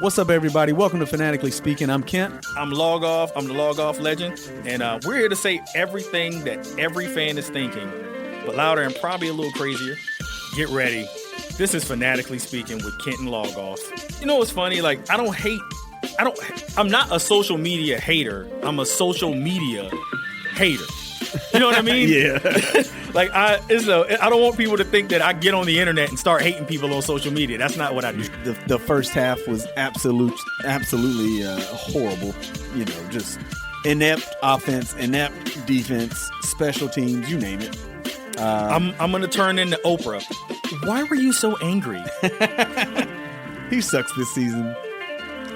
What's up, everybody? Welcome to Fanatically Speaking. I'm Kent. I'm Log Off. I'm the Log Off legend. And we're here to say everything that every fan is thinking, but louder and probably a little crazier. Get ready. This is Fanatically Speaking with Kent and Log Off. You know what's funny? Like, I'm not a social media hater. I'm a social media hater. You know what I mean? Yeah. Like, I don't want people to think that I get on the internet and start hating people on social media. That's not what I do. The first half was absolutely horrible. You know, just inept offense, inept defense, special teams, you name it. I'm going to turn into Oprah. Why were you so angry? He sucks this season.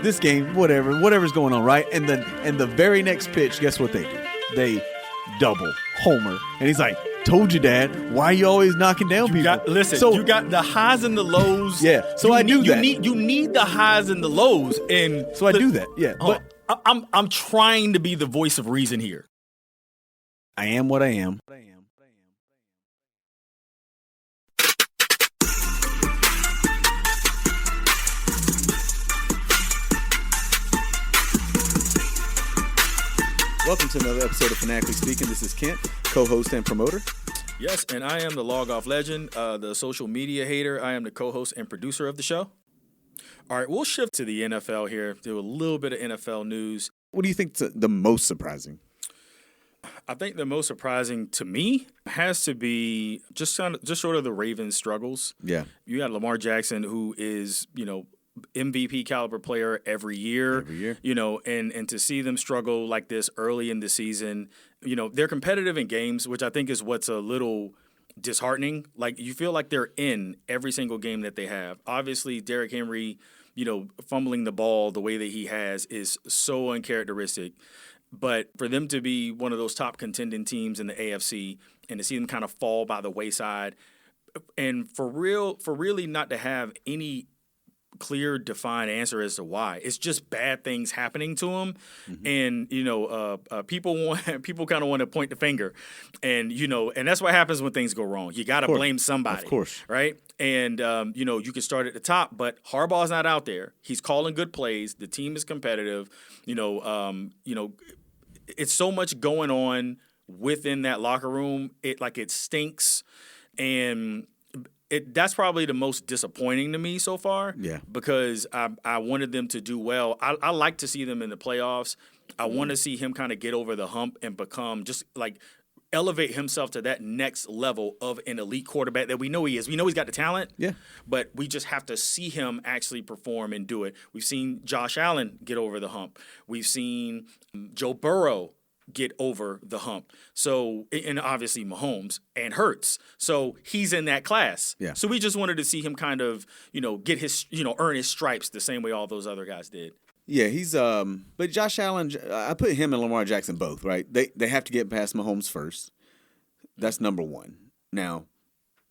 This game, whatever's going on, right? And the very next pitch, guess what they do? They double homer. And he's like, told you, Dad. Why are you always knocking down people? You got the highs and the lows. Yeah. So I do that. You need the highs and the lows. And so I do that. Yeah. But I'm trying to be the voice of reason here. I am what I am. Welcome to another episode of Fanatically Speaking. This is Kent, co-host and promoter. Yes, and I am the Log Off legend, the social media hater. I am the co-host and producer of the show. All right, we'll shift to the NFL here, do a little bit of NFL news. What do you think the most surprising? I think the most surprising to me has to be just sort of the Ravens' struggles. Yeah. You got Lamar Jackson, who is, MVP caliber player every year, and to see them struggle like this early in the season, they're competitive in games, which I think is what's a little disheartening. Like, you feel like they're in every single game that they have. Obviously, Derrick Henry, fumbling the ball the way that he has is so uncharacteristic. But for them to be one of those top contending teams in the AFC and to see them kind of fall by the wayside, and for really not to have any clear, defined answer as to why. It's just bad things happening to him, and people kind of want to point the finger, and that's what happens when things go wrong. You got to blame somebody, of course, right? And you can start at the top, but Harbaugh's not out there. He's calling good plays. The team is competitive. It's so much going on within that locker room. It stinks, and that's probably the most disappointing to me so far. Yeah. Because I wanted them to do well. I like to see them in the playoffs. I want to see him kind of get over the hump and become just like elevate himself to that next level of an elite quarterback that we know he is. We know he's got the talent. Yeah. But we just have to see him actually perform and do it. We've seen Josh Allen get over the hump. We've seen Joe Burrow get over the hump. So, and obviously Mahomes and Hurts. So he's in that class. Yeah. So we just wanted to see him kind of, get his, earn his stripes the same way all those other guys did. Yeah, he's but Josh Allen, I put him and Lamar Jackson both, right? They have to get past Mahomes first. That's number one. Now,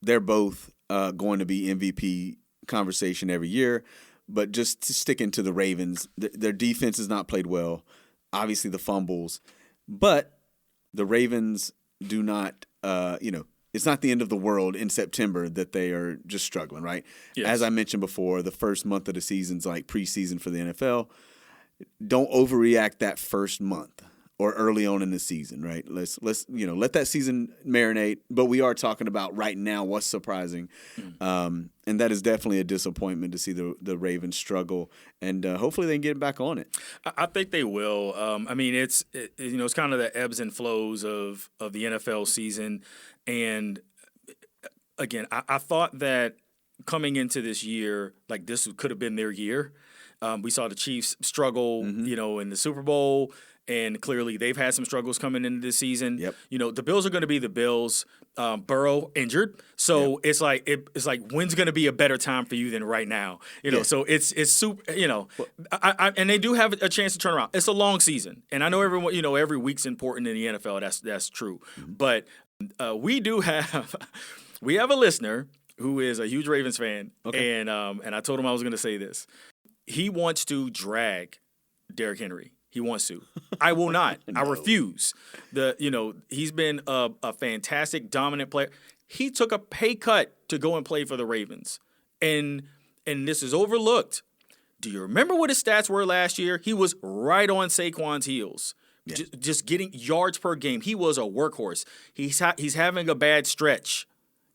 they're both going to be MVP conversation every year, but just sticking to the Ravens, their defense has not played well. Obviously the fumbles. But the Ravens do not, it's not the end of the world in September that they are just struggling, right? Yes. As I mentioned before, the first month of the season's like preseason for the NFL. Don't overreact that first month or early on in the season, right? Let's let that season marinate. But we are talking about right now what's surprising, and that is definitely a disappointment to see the Ravens struggle. And hopefully they can get back on it. I think they will. It's kind of the ebbs and flows of the NFL season. And again, I thought that coming into this year, like this could have been their year. We saw the Chiefs struggle, in the Super Bowl. And clearly, they've had some struggles coming into this season. Yep. The Bills are going to be the Bills. Burrow injured, so it's like when's going to be a better time for you than right now? So it's super. And they do have a chance to turn around. It's a long season, and I know everyone. Every week's important in the NFL. That's true. But we have a listener who is a huge Ravens fan, and I told him I was going to say this. He wants to drag Derrick Henry. He wants to. I will not. No. I refuse. He's been a fantastic, dominant player. He took a pay cut to go and play for the Ravens, and this is overlooked. Do you remember what his stats were last year? He was right on Saquon's heels. Yeah. Just getting yards per game. He was a workhorse. He's having a bad stretch.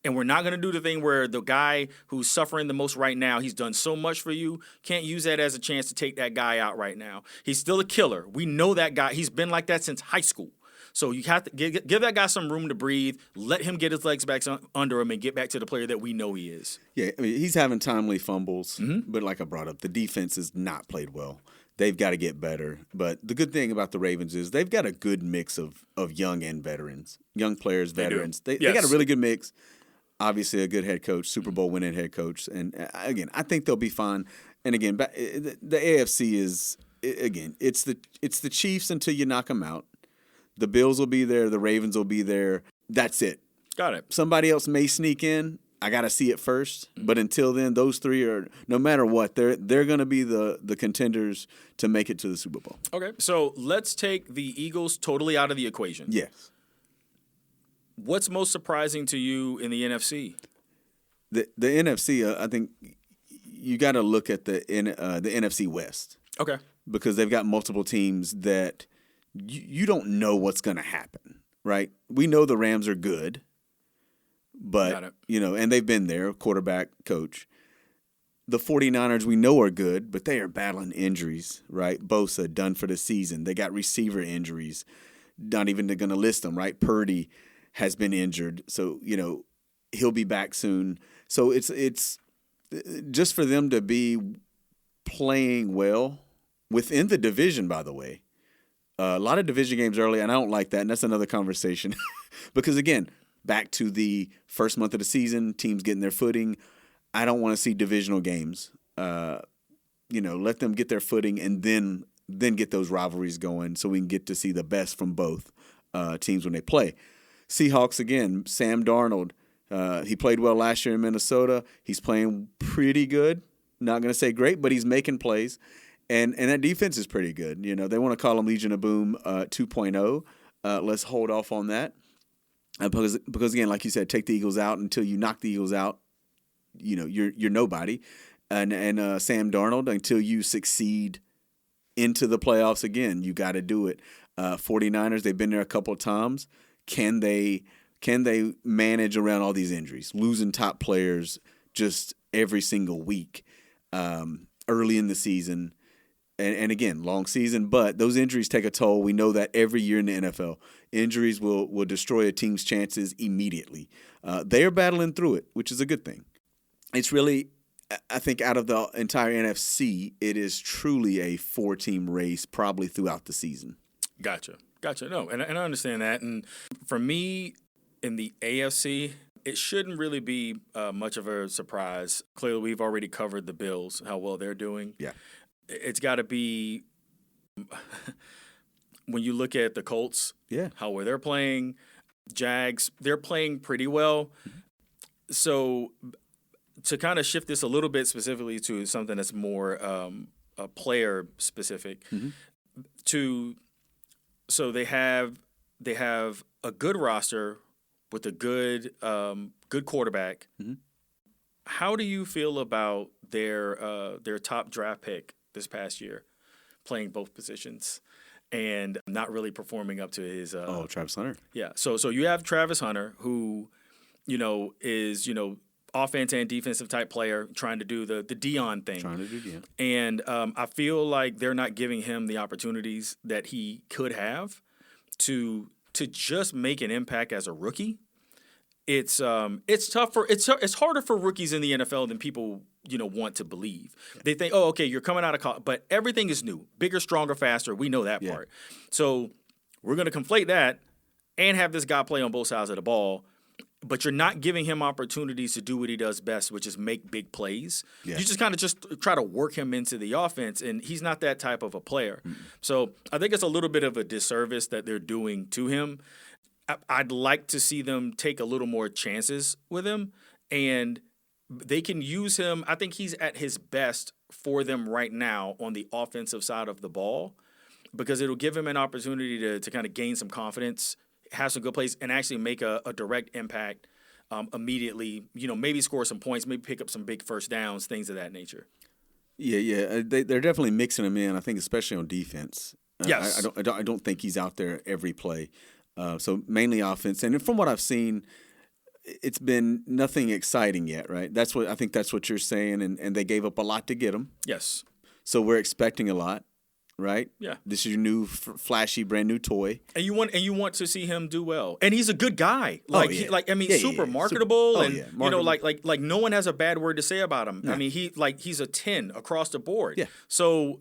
And we're not going to do the thing where the guy who's suffering the most right now, he's done so much for you, can't use that as a chance to take that guy out right now. He's still a killer. We know that guy. He's been like that since high school. So you have to give that guy some room to breathe, let him get his legs back under him, and get back to the player that we know he is. Yeah, I mean, he's having timely fumbles, but like I brought up, the defense has not played well. They've got to get better. But the good thing about the Ravens is they've got a good mix of young and veterans, young players, veterans. They got a really good mix. Obviously, a good head coach, Super Bowl winning head coach. And again, I think they'll be fine. And again, the AFC is, again, it's the Chiefs until you knock them out. The Bills will be there. The Ravens will be there. That's it. Got it. Somebody else may sneak in. I got to see it first. But until then, those three are, no matter what, they're going to be the contenders to make it to the Super Bowl. Okay, so let's take the Eagles totally out of the equation. Yes. What's most surprising to you in the NFC? The NFC, I think you got to look at the NFC West. Okay. Because they've got multiple teams that you don't know what's going to happen, right? We know the Rams are good, but, and they've been there, quarterback, coach. The 49ers we know are good, but they are battling injuries, right? Bosa done for the season. They got receiver injuries. Not even going to list them, right? Purdy has been injured, so he'll be back soon. So it's just for them to be playing well within the division. By the way, a lot of division games early, and I don't like that. And that's another conversation because again, back to the first month of the season, teams getting their footing. I don't want to see divisional games. Let them get their footing and then get those rivalries going, so we can get to see the best from both teams when they play. Seahawks, again, Sam Darnold. He played well last year in Minnesota. He's playing pretty good. Not going to say great, but he's making plays. And that defense is pretty good. They want to call him Legion of Boom 2.0. Let's hold off on that. Because again, like you said, take the Eagles out. Until you knock the Eagles out, you're nobody. And Sam Darnold, until you succeed into the playoffs again, you got to do it. 49ers, they've been there a couple of times. Can they manage around all these injuries, losing top players just every single week early in the season? And again, long season, but those injuries take a toll. We know that every year in the NFL, injuries will destroy a team's chances immediately. They are battling through it, which is a good thing. It's really, I think, out of the entire NFC, it is truly a 4-team race probably throughout the season. Gotcha. No, and I understand that. And for me, in the AFC, it shouldn't really be much of a surprise. Clearly, we've already covered the Bills, how well they're doing. Yeah. It's got to be when you look at the Colts, how well they're playing. Jags, they're playing pretty well. So to kind of shift this a little bit specifically to something that's more player specific, so they have a good roster with a good quarterback. How do you feel about their top draft pick this past year, playing both positions and not really performing up to his? Travis Hunter. Yeah. So you have Travis Hunter, who is offense and defensive type player, trying to do the Deion thing. And I feel like they're not giving him the opportunities that he could have to just make an impact as a rookie. It's tough it's harder for rookies in the NFL than people want to believe. They think, oh, okay, you're coming out of college, but everything is new, bigger, stronger, faster. We know that part. So we're going to conflate that and have this guy play on both sides of the ball. But you're not giving him opportunities to do what he does best, which is make big plays. Yeah. You just kind of try to work him into the offense, and he's not that type of a player. So I think it's a little bit of a disservice that they're doing to him. I'd like to see them take a little more chances with him, and they can use him. I think he's at his best for them right now on the offensive side of the ball, because it'll give him an opportunity to kind of gain some confidence, have some good plays, and actually make a direct impact immediately. Maybe score some points, maybe pick up some big first downs, things of that nature. Yeah. They're definitely mixing him in. I think especially on defense. Yes. I don't think he's out there every play. So mainly offense, and from what I've seen, it's been nothing exciting yet, right? That's what you're saying, and they gave up a lot to get him. Yes. So we're expecting a lot, right? Yeah. This is your new flashy, brand new toy, and you want to see him do well, and he's a good guy. Super marketable, like no one has a bad word to say about him. No. I mean, he's a 10 across the board. Yeah. So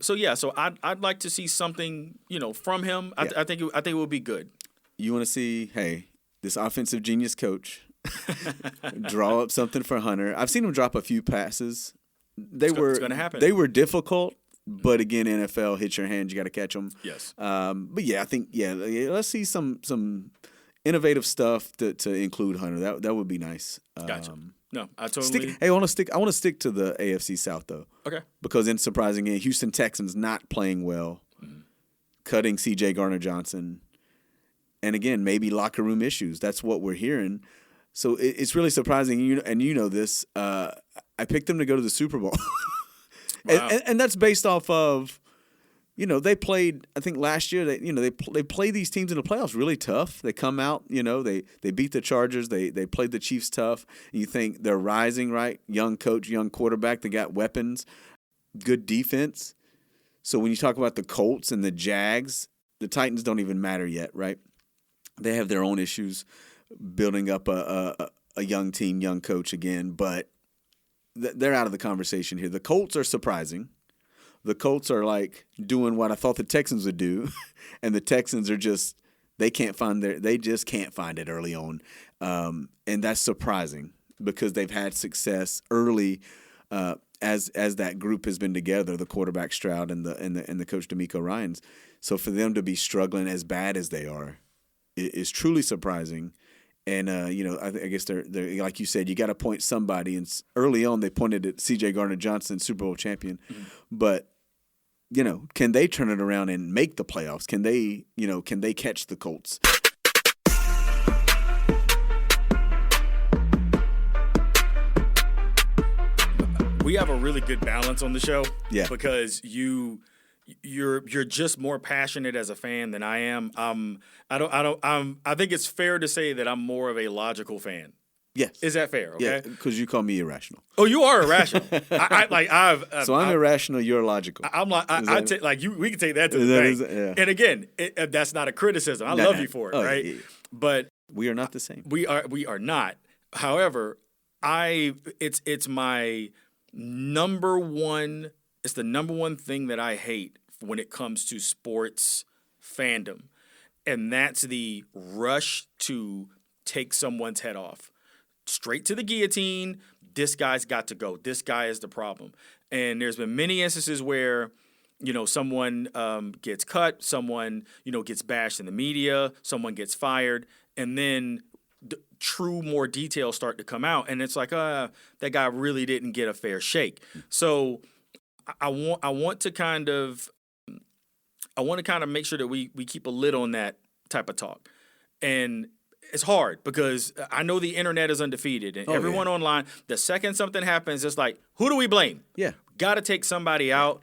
I'd like to see something from him. I think it would be good. You want to see, this offensive genius coach draw up something for Hunter. I've seen him drop a few passes. It's going to happen. They were difficult, but again, NFL hits your hand. You got to catch them. Yes. But yeah, I think let's see some innovative stuff to include Hunter. That would be nice. Gotcha. No, I totally. I want to stick to the AFC South though. Okay. Because surprisingly, Houston Texans not playing well, cutting C.J. Gardner-Johnson. And again, maybe locker room issues. That's what we're hearing. So it's really surprising. And you know this. I picked them to go to the Super Bowl. Wow. and that's based off of, they played, I think last year, they play these teams in the playoffs really tough. They come out, they beat the Chargers. They played the Chiefs tough. And you think they're rising, right? Young coach, young quarterback. They got weapons, good defense. So when you talk about the Colts and the Jags, the Titans don't even matter yet, right? They have their own issues building up a young team, young coach again, but they're out of the conversation here. The Colts are surprising. The Colts are like doing what I thought the Texans would do, and the Texans are they just can't find it early on, and that's surprising because they've had success early as that group has been together, the quarterback Stroud and the coach DeMeco Ryans. So for them to be struggling as bad as they are is truly surprising. And, I guess they're like you said, you got to point somebody. And early on, they pointed at C.J. Gardner-Johnson, Super Bowl champion. Mm-hmm. But, can they turn it around and make the playoffs? Can they catch the Colts? We have a really good balance on the show. Yeah. Because you're just more passionate as a fan than I am. I think it's fair to say that I'm more of a logical fan. Yes. Is that fair? Okay. Yeah, because you call me irrational. Oh, you are irrational. So I'm irrational. You're logical. I'm like we can take that to the bank. Yeah. And again, that's not a criticism. I love you for it, right? Yeah. But we are not the same. We are not. However, it's my number one. It's the number one thing that I hate when it comes to sports fandom, and that's the rush to take someone's head off. Straight to the guillotine, this guy's got to go. This guy is the problem. And there's been many instances where, someone gets cut, someone, gets bashed in the media, someone gets fired, and then more details start to come out, and it's like, that guy really didn't get a fair shake. So I want to kind of make sure that we keep a lid on that type of talk. And it's hard because I know the internet is undefeated, and everyone online, the second something happens, it's like, who do we blame? Yeah. Got to take somebody out.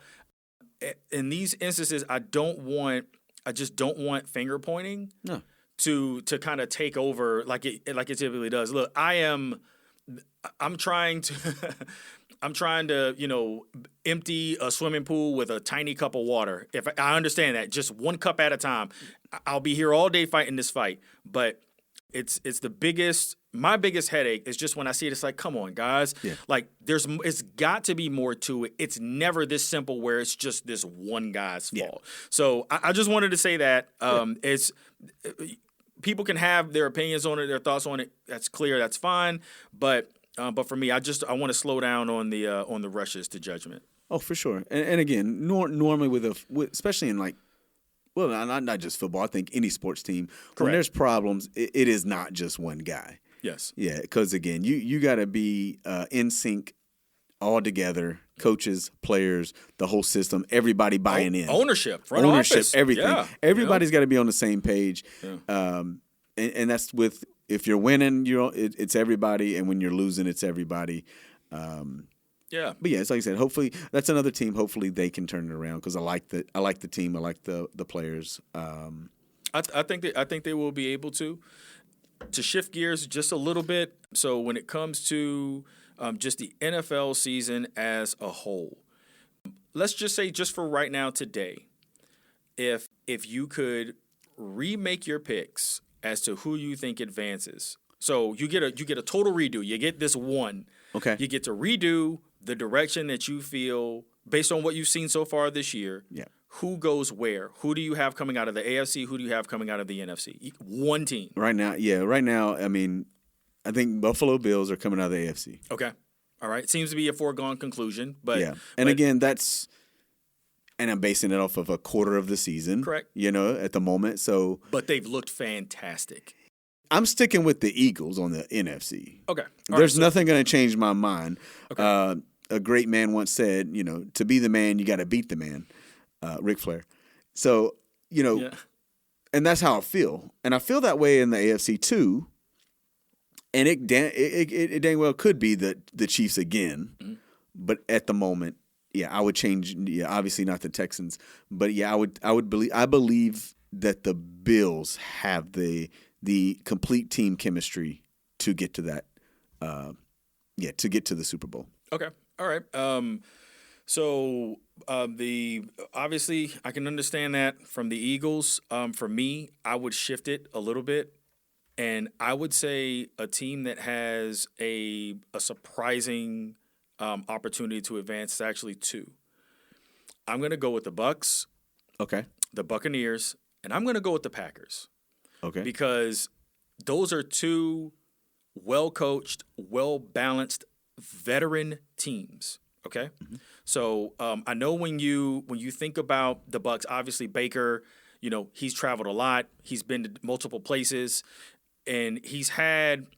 In these instances, I just don't want finger pointing. No. To kind of take over like it typically does. Look, I'm trying to empty a swimming pool with a tiny cup of water. If I understand that, just one cup at a time. I'll be here all day fighting this fight, but it's my biggest headache is just when I see it. It's like, come on, guys. Yeah. Like it's got to be more to it. It's never this simple where it's just this one guy's fault. So I just wanted to say that it's. People can have their opinions on it, their thoughts on it. That's clear. That's fine. But for me, I want to slow down on the rushes to judgment. Oh, for sure. And again, normally especially in not just football. I think any sports team, Correct. When there's problems, it is not just one guy. Yes. Yeah, because again, you got to be in sync all together. Coaches, players, the whole system, everybody buying in. Ownership, front office. Everything. Yeah. Everybody's got to be on the same page. Yeah. And that's if you're winning, it's everybody, and when you're losing, it's everybody. Yeah. But yeah, it's like I said. Hopefully, that's another team. Hopefully, they can turn it around because I like the team. I like the players. I think they will be able to shift gears just a little bit. So when it comes to just the NFL season as a whole, let's just say, just for right now today, if you could remake your picks as to who you think advances. So you get a total redo. You get this one. Okay. You get to redo the direction that you feel based on what you've seen so far this year. Yeah. Who goes where? Who do you have coming out of the AFC? Who do you have coming out of the NFC? One team. Right now, I mean, I think Buffalo Bills are coming out of the AFC. Okay. All right. Seems to be a foregone conclusion, but yeah. And again, and I'm basing it off of a quarter of the season. Correct. At the moment. So, but they've looked fantastic. I'm sticking with the Eagles on the NFC. Okay. There's nothing going to change my mind. Okay. A great man once said, to be the man, you got to beat the man. Ric Flair. So, and that's how I feel. And I feel that way in the AFC too. And it dang well could be the Chiefs again. Mm-hmm. But at the moment, I would change. Yeah, obviously not the Texans. But I believe that the Bills have the complete team chemistry to get to that. To get to the Super Bowl. Okay. All right. So obviously I can understand that from the Eagles. For me, I would shift it a little bit, and I would say a team that has a surprising opportunity to advance is actually two. I'm going to go with the Bucs. Okay. The Buccaneers, and I'm going to go with the Packers. Okay. Because those are two well-coached, well-balanced veteran teams. Okay, mm-hmm. So I know when you think about the Bucs, obviously Baker, he's traveled a lot. He's been to multiple places, and he's had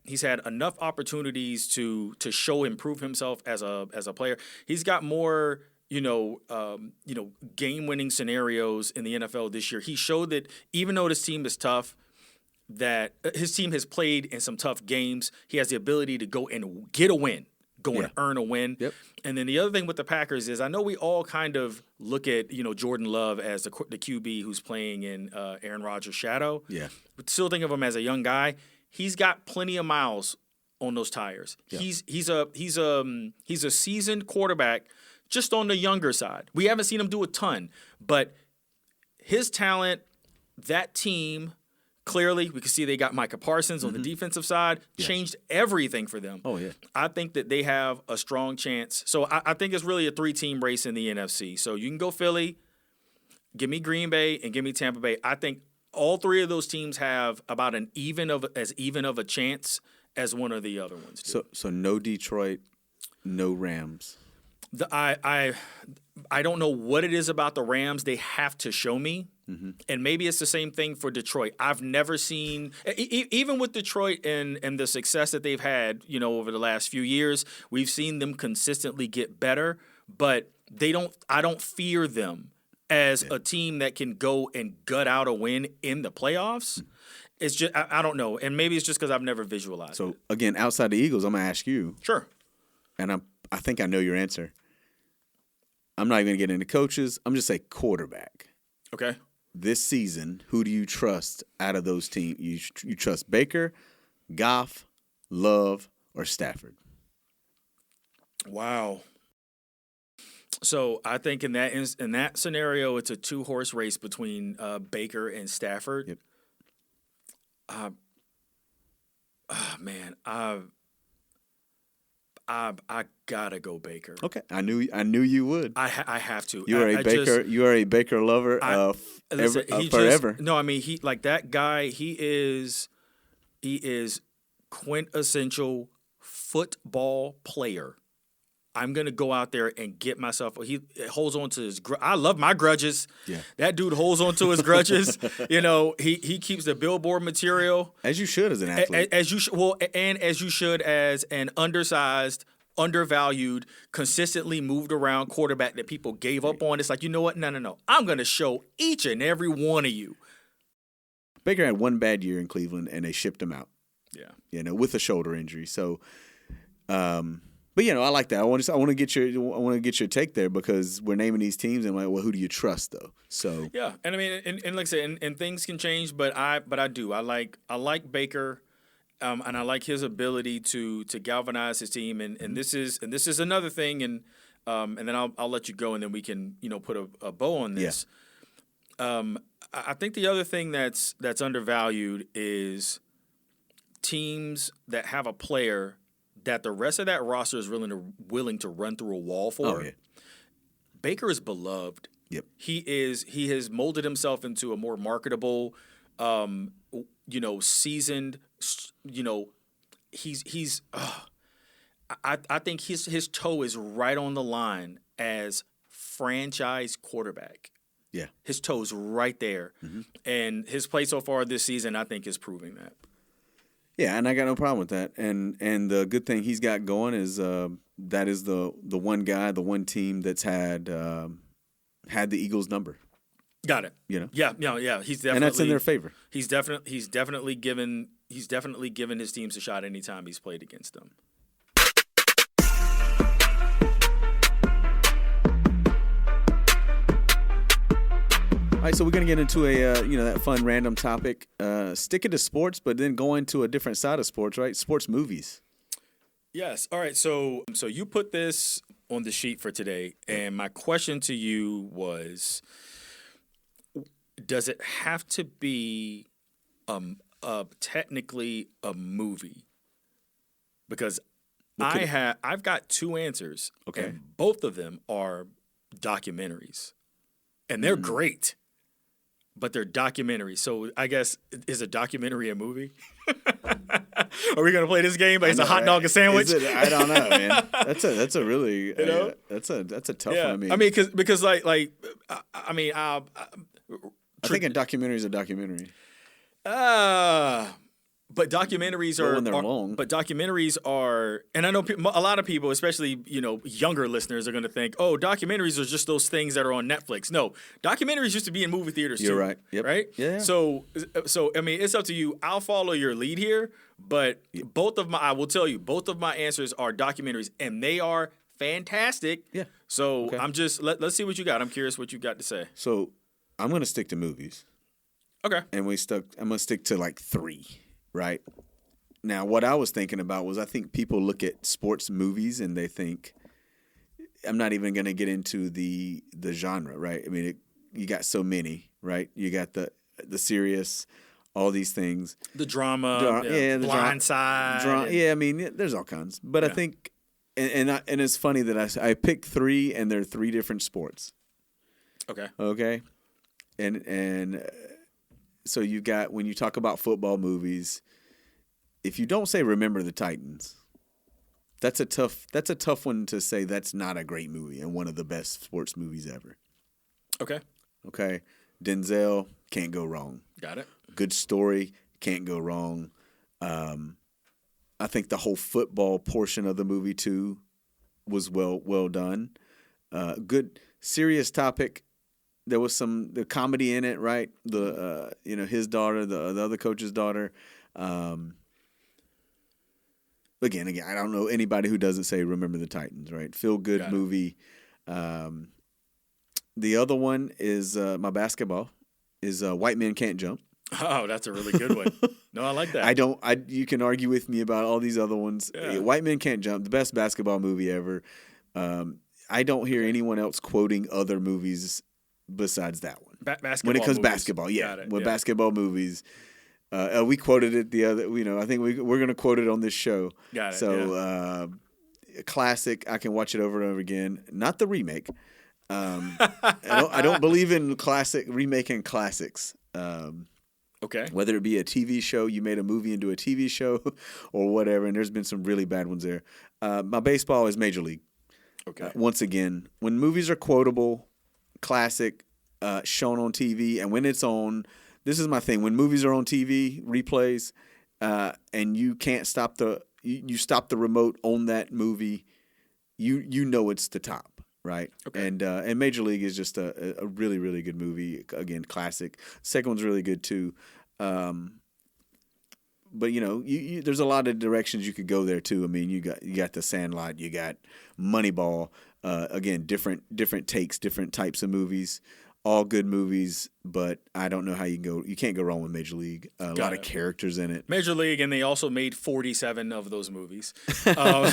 enough opportunities to show improve himself as a player. He's got more game-winning scenarios in the NFL this year. He showed that even though this team is tough, that his team has played in some tough games. He has the ability to go and get a win. And earn a win. Yep. And then the other thing with the Packers is I know we all kind of look at, Jordan Love as the QB who's playing in Aaron Rodgers' shadow. Yeah. But still think of him as a young guy. He's got plenty of miles on those tires. Yep. He's a seasoned quarterback just on the younger side. We haven't seen him do a ton, but his talent, that team, clearly, we can see they got Micah Parsons on the defensive side, changed everything for them. Oh, yeah. I think that they have a strong chance. So I think it's really a three-team race in the NFC. So you can go Philly, give me Green Bay, and give me Tampa Bay. I think all three of those teams have about as even of a chance as one of the other ones do. So no Detroit, no Rams. I don't know what it is about the Rams. They have to show me. Mm-hmm. And maybe it's the same thing for Detroit. I've never seen, even with Detroit and the success that they've had, over the last few years, we've seen them consistently get better. But I don't fear them as a team that can go and gut out a win in the playoffs. Mm-hmm. It's just I don't know, and maybe it's just because I've never visualized. So again, outside the Eagles, I'm gonna ask you. Sure. And I think I know your answer. I'm not even gonna get into coaches. I'm just say quarterback. Okay. This season, who do you trust out of those teams? You trust Baker, Goff, Love, or Stafford? Wow. So I think in that scenario, it's a 2-horse race between Baker and Stafford. Yep. Man, I gotta go Baker. Okay, I knew you would. I have to. You are a Baker lover forever. He like that guy. He is quintessential football player. I'm gonna go out there and get myself. He holds on to his. I love my grudges. Yeah, that dude holds on to his grudges. He keeps the billboard material as you should as an athlete. As you should as an undersized, undervalued, consistently moved around quarterback that people gave up on. It's like, you know what? No. I'm gonna show each and every one of you. Baker had one bad year in Cleveland, and they shipped him out. Yeah, with a shoulder injury. So. But I like that. I want to get your take there because we're naming these teams and like, well, who do you trust though? So yeah, and I mean, and like I said, and things can change, but I do. I like Baker, and I like his ability to galvanize his team, and this is another thing, and then I'll let you go, and then we can put a bow on this. Yeah. I think the other thing that's undervalued is teams that have a player that the rest of that roster is willing to run through a wall for. Oh, yeah. Baker is beloved. Yep. He has molded himself into a more marketable, seasoned, he's I think his toe is right on the line as franchise quarterback. Yeah. His toe's right there. Mm-hmm. And his play so far this season, I think, is proving that. Yeah, and I got no problem with that. And the good thing he's got going is that is the one guy, the one team that's had the Eagles' number. Got it. Yeah. He's definitely, and that's in their favor. He's definitely given his teams a shot anytime he's played against them. All right, so we're going to get into that fun random topic. Sticking to sports, but then going to a different side of sports, right? Sports movies. Yes. All right. So you put this on the sheet for today, and my question to you was, does it have to be technically a movie? Because I've got two answers, okay, and both of them are documentaries, and they're great. But they're documentaries. So I guess, is a documentary a movie? Are we gonna play this game? Like it's a hot dog and sandwich? I don't know, man. That's a really that's a tough one. I mean, because I think a documentary is a documentary. But documentaries are when they're long. But documentaries are, and I know a lot of people, especially younger listeners, are going to think, "Oh, documentaries are just those things that are on Netflix." No, documentaries used to be in movie theaters too. You're right. Yep. Right. Yeah. So I mean, it's up to you. I'll follow your lead here, but I will tell you, both of my answers are documentaries, and they are fantastic. Yeah. So okay. I'm just let's see what you got. I'm curious what you got to say. So I'm going to stick to movies. Okay. And I'm going to stick to like 3. Right. Now, what I was thinking about was I think people look at sports movies and they think, I'm not even going to get into the genre, right? I mean, you got so many, right? You got the serious, all these things. The drama, the Blind Side. Yeah, I mean, there's all kinds. But I think, and it's funny that I picked 3 and they're 3 different sports. Okay. And so you got, when you talk about football movies, if you don't say Remember the Titans, that's a tough one to say that's not a great movie and one of the best sports movies ever. Okay. Denzel, can't go wrong. Got it. Good story, can't go wrong. I think the whole football portion of the movie too was well done. Good serious topic. There was the comedy in it, right? His daughter, the other coach's daughter. Again, I don't know anybody who doesn't say Remember the Titans, right? Feel good movie. The other one is my basketball is White Men Can't Jump. Oh, that's a really good one. No, I like that. You can argue with me about all these other ones. Yeah. White Men Can't Jump, the best basketball movie ever. I don't hear anyone else quoting other movies besides that one. Basketball when it comes movies. Basketball, yeah. Basketball movies, we quoted it the other. I think we're going to quote it on this show. Got it. So, classic. I can watch it over and over again. Not the remake. I don't believe in remaking classics. Okay. Whether it be a TV show, you made a movie into a TV show, or whatever. And there's been some really bad ones there. My baseball is Major League. Okay. Once again, when movies are quotable, classic, shown on TV, and when it's on, this is my thing. When movies are on TV, replays, and you can't stop you stop the remote on that movie, you know it's the top, right? Okay. And Major League is just a really, really good movie. Again, classic. Second one's really good too. but there's a lot of directions you could go there too. I mean, you got The Sandlot, you got Moneyball. Again, different takes, different types of movies. All good movies, but I don't know how you can't go wrong with Major League. A lot of characters in it. Major League, and they also made 47 of those movies. So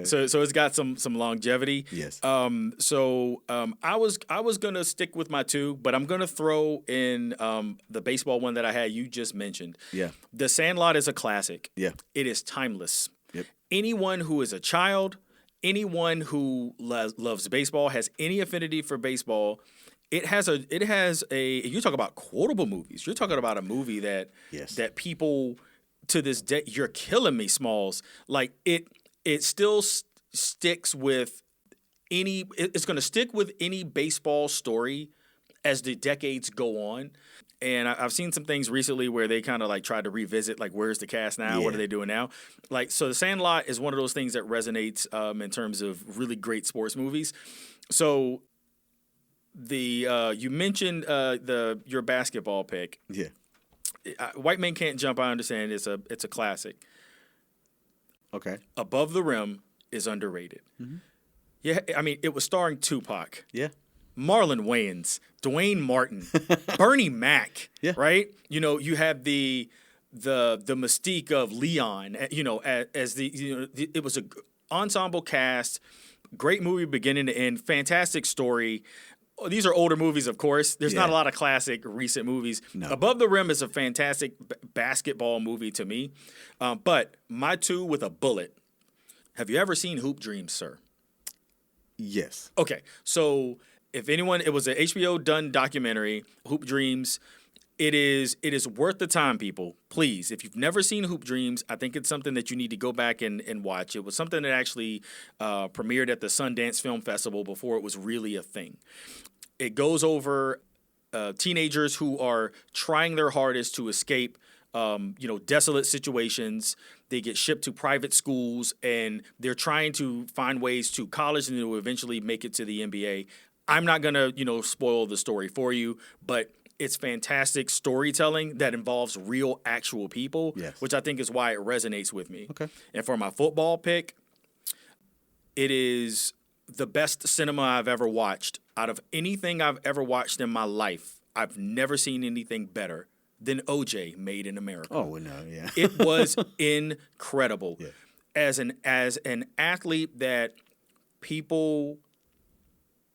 it's got some longevity. Yes. I was gonna stick with my 2, but I'm gonna throw in the baseball one that I had you just mentioned. Yeah. The Sandlot is a classic. Yeah. It is timeless. Yep. Anyone who is a child, anyone who loves baseball, has any affinity for baseball. It has a. You talk about quotable movies. You're talking about a movie that people to this day. You're killing me, Smalls. Like it still sticks with any. It's going to stick with any baseball story as the decades go on. And I've seen some things recently where they kind of like tried to revisit, like, where's the cast now? Yeah. What are they doing now? Like, so The Sandlot is one of those things that resonates in terms of really great sports movies. So. You mentioned your basketball pick. Yeah. White Men Can't Jump. I understand it's a classic. Okay. Above the Rim is underrated. Mm-hmm. Yeah, I mean it was starring Tupac. Yeah. Marlon Wayans, Dwayne Martin, Bernie Mac. Yeah. Right. You have the mystique of Leon. As it was a ensemble cast. Great movie beginning to end. Fantastic story. These are older movies, of course. There's not a lot of classic recent movies. No. Above the Rim is a fantastic basketball movie to me. But my 2 with a bullet. Have you ever seen Hoop Dreams, sir? Yes. Okay. So if anyone, it was an HBO done documentary, Hoop Dreams. It is worth the time, people. Please, if you've never seen Hoop Dreams, I think it's something that you need to go back and watch. It was something that actually premiered at the Sundance Film Festival before it was really a thing. It goes over teenagers who are trying their hardest to escape, desolate situations. They get shipped to private schools, and they're trying to find ways to college and to eventually make it to the NBA. I'm not going to, spoil the story for you, but it's fantastic storytelling that involves real, actual people, yes. which I think is why it resonates with me. Okay. And for my football pick, it is the best cinema I've ever watched. Out of anything I've ever watched in my life, I've never seen anything better than OJ Made in America. Oh, no, yeah. It was incredible. Yeah. As an athlete that people...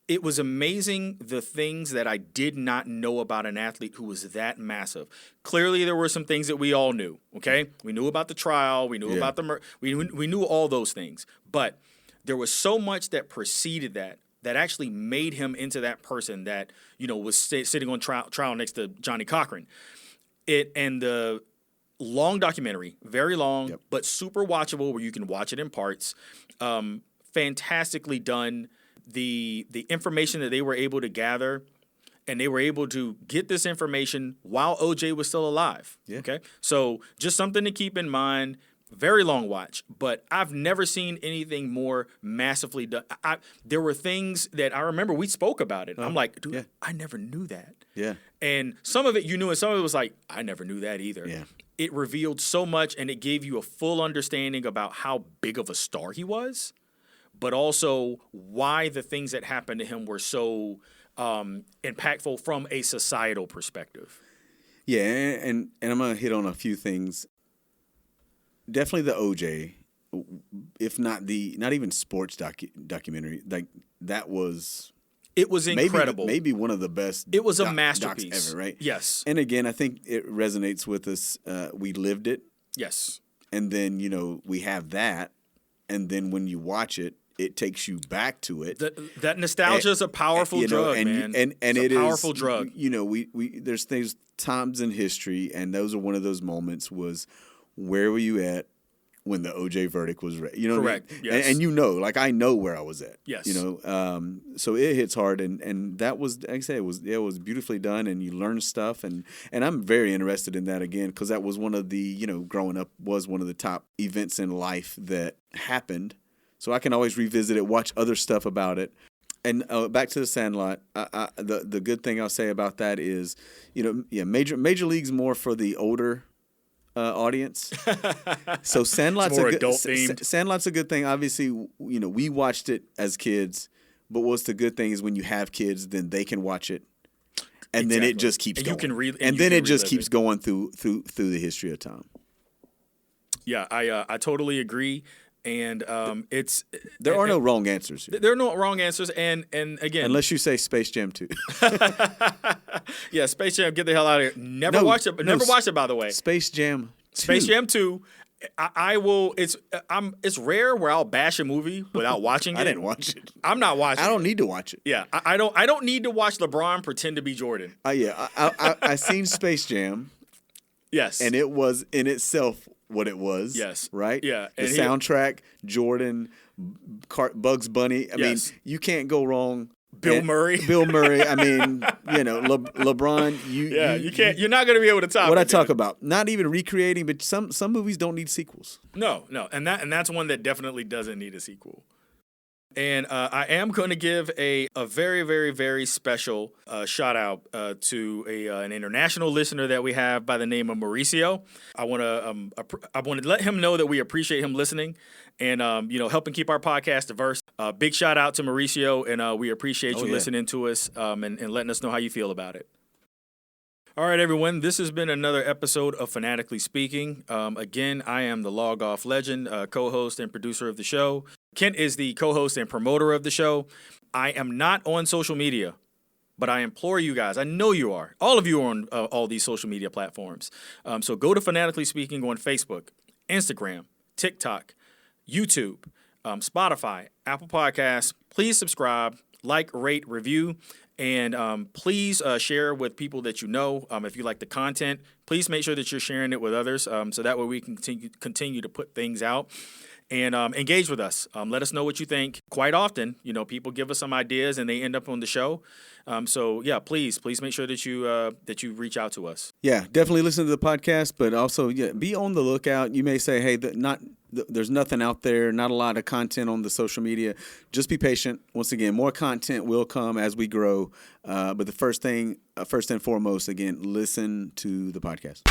It was amazing the things that I did not know about an athlete who was that massive. Clearly, there were some things that we all knew, okay? We knew about the trial. We knew about the we knew all those things. But there was so much that preceded that actually made him into that person that, was sitting on trial next to Johnny Cochran. And the long documentary, very long, but super watchable where you can watch it in parts. Fantastically done. The information that they were able to gather, and they were able to get this information while OJ was still alive. Yeah. Okay, so just something to keep in mind. Very long watch, but I've never seen anything more massively done. There were things that I remember we spoke about it. I'm like, dude, I never knew that. Yeah. And some of it you knew, and some of it was like, I never knew that either. Yeah. It revealed so much, and it gave you a full understanding about how big of a star he was, but also why the things that happened to him were so impactful from a societal perspective. Yeah, and I'm going to hit on a few things. Definitely the OJ, if not even sports documentary, like that was... It was incredible. Maybe one of the best. It was a masterpiece docs ever, right? Yes. And again, I think it resonates with us. We lived it. Yes. And then, we have that. And then when you watch it, it takes you back to it. That nostalgia is a powerful drug, man. And it's a powerful drug. There's times in history, and those are one of those moments was, where were you at when the OJ verdict was read? Correct. What I mean? Yes. And like I know where I was at. Yes. So it hits hard, and that was, like I said, it was beautifully done, and you learn stuff, and I'm very interested in that again because that was one of the growing up was one of the top events in life that happened. So I can always revisit it, watch other stuff about it. And back to the Sandlot, the good thing I'll say about that is, Major League's more for the older audience. So Sandlot's Sandlot's a good thing. Obviously, we watched it as kids, but what's the good thing is when you have kids, then they can watch it, and then it just keeps going. It just keeps going through the history of time. Yeah, I totally agree. And there are no wrong answers here. There are no wrong answers, and again, unless you say Space Jam 2. Yeah, Space Jam, get the hell out of here. Never watched it. Never watched it, by the way. Space Jam 2. Space Jam 2. I will. It's rare where I'll bash a movie without watching it. I didn't watch it. I'm not watching. I don't need to watch it. Yeah, I don't need to watch LeBron pretend to be Jordan. I seen Space Jam. Yes, and it was in itself what it was. Yes, right. Yeah, the soundtrack, Jordan, Bugs Bunny. I mean, you can't go wrong. Bill Murray. I mean, LeBron. You can't. You're not going to be able to top what I talk about. Not even recreating, but some movies don't need sequels. No, and that's one that definitely doesn't need a sequel. And I am going to give a very, very, very special shout out to an international listener that we have by the name of Mauricio. I want to let him know that we appreciate him listening and helping keep our podcast diverse. Big shout out to Mauricio, and we appreciate you listening to us and letting us know how you feel about it. All right, everyone, this has been another episode of Fanatically Speaking. Again, I am the Log Off Legend, co-host and producer of the show. Kent is the co-host and promoter of the show. I am not on social media, but I implore you guys, I know you are. All of you are on all these social media platforms. So go to Fanatically Speaking on Facebook, Instagram, TikTok, YouTube, Spotify, Apple Podcasts. Please subscribe, like, rate, review. And please share with people that you know. If you like the content, please make sure that you're sharing it with others so that way we can continue to put things out. And engage with us. Let us know what you think. Quite often, people give us some ideas and they end up on the show. So yeah, please make sure that you reach out to us. Yeah, definitely listen to the podcast, but also be on the lookout. You may say, hey, there's nothing out there, not a lot of content on the social media. Just be patient. Once again, more content will come as we grow. But the first and foremost, again, listen to the podcast.